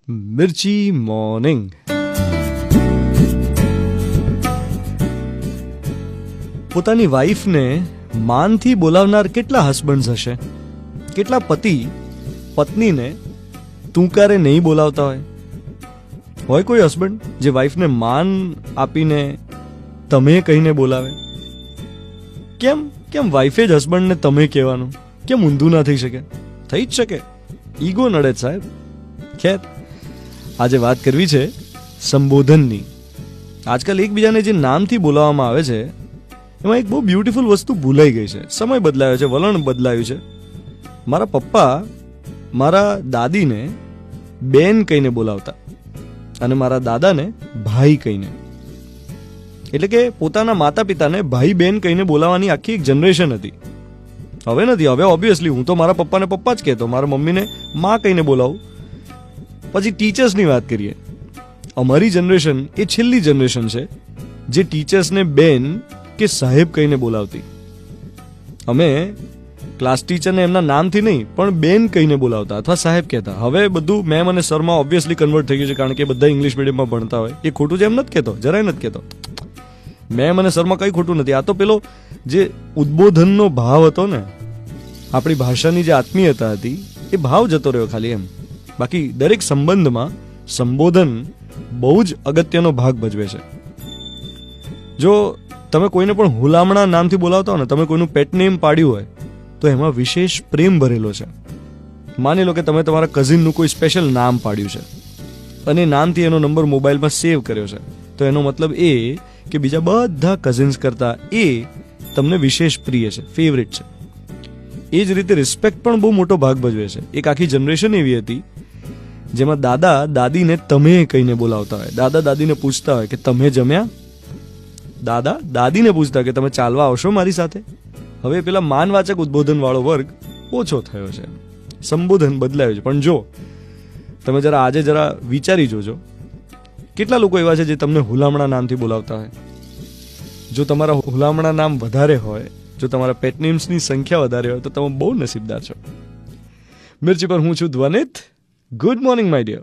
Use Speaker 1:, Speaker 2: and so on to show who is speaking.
Speaker 1: મિર્ચી morning. પોતાની વાઈફને માનથી બોલાવનાર કેટલા હસબન્ડ્સ હશે? કેટલા પતિ પત્નીને તુંકારે નહીં બોલાવતા હોય કોઈ હસબન્ડ જે વાઈફને માન આપીને તમે કહીને બોલાવે? કેમ કેમ વાઈફે જ હસબન્ડને તમે કહેવાનું? કેમ ઊંધું ના થઈ શકે? થઈ જ શકે, ઈગો નડે જ સાહેબ. ખેર, આજે વાત કરવી છે સંબોધનની. આજકાલ એકબીજાને જે નામથી બોલાવવામાં આવે છે એમાં એક બહુ બ્યુટીફુલ વસ્તુ ભૂલાઈ ગઈ છે. સમય બદલાયો છે, વલણ બદલાયું છે. મારા પપ્પા મારા દાદીને બેન કહીને બોલાવતા અને મારા દાદાને ભાઈ કહીને. એટલે કે પોતાના માતા પિતાને ભાઈ બેન કહીને બોલાવવાની આખી એક જનરેશન હતી. હવે નથી. હવે ઓબ્વિયસલી હું તો મારા પપ્પાને પપ્પા જ કહેતો, મારા મમ્મીને માં કહીને બોલાવું. પછી ટીચર્સની વાત કરીએ. અમારી જનરેશન એ છેલ્લી જનરેશન છે જે ટીચર્સને બેન કે સાહેબ કહીને બોલાવતી. અમે ક્લાસ ટીચરને એમના નામથી નહીં પણ બેન કહીને બોલાવતા અથવા સાહેબ કહેતા. હવે બધું મેમ અને સરમાં ઓબ્વિયસલી કન્વર્ટ થઈ ગયું છે, કારણ કે બધા ઇંગ્લિશ મીડિયમમાં ભણતા હોય. એ ખોટું છે એમ નથી કહેતો, જરાય નથી કહેતો. મેમ અને સરમાં કંઈ ખોટું નથી. આ તો પેલો જે ઉદ્બોધનનો ભાવ હતો ને, આપણી ભાષાની જે આત્મીયતા હતી, એ ભાવ જતો રહ્યો ખાલી એમ. બાકી દરેક સંબંધમાં સંબોધન બહુ જ અગત્યનો ભાગ ભજવે છે. જો તમે કોઈને પણ હુલામણા નામથી બોલાવતા હો ને, તમે કોઈનું પેટ નેમ પાડ્યું હોય તો એમાં વિશેષ પ્રેમ ભરેલો છે. માની લો કે તમે તમારા કઝિનનું કોઈ સ્પેશિયલ નામ પાડ્યું છે અને એ નામથી એનો નંબર મોબાઈલમાં સેવ કર્યો છે, તો એનો મતલબ એ કે બીજા બધા કઝિન્સ કરતાં એ તમને વિશેષ પ્રિય છે, ફેવરિટ છે. એ જ રીતે રિસ્પેક્ટ પણ બહુ મોટો ભાગ ભજવે છે. એક આખી જનરેશન એવી હતી જેમાં દાદા દાદીને તમે કહીને બોલાવતા હોય. દાદા દાદીને પૂછતા હોય કે તમે જમ્યા? દાદા દાદીને પૂછતા હોય કે તમે ચાલવા આવશો મારી સાથે? હવે પેલા માનવાચક ઉદ્બોધન વાળો વર્ગ ઓછો થયો છે. સંબોધન બદલાયું છે. પણ જો તમે આજે જરા વિચારી જોજો, કેટલા લોકો એવા છે જે તમને હુલામણા નામથી બોલાવતા હોય? જો તમારા હુલામણા નામ વધારે હોય, જો તમારા પેટનેમ્સની સંખ્યા વધારે હોય, તો તમે બહુ નસીબદાર છો. મિર્ચી પર હું છું Dhvanit. Good morning my dear.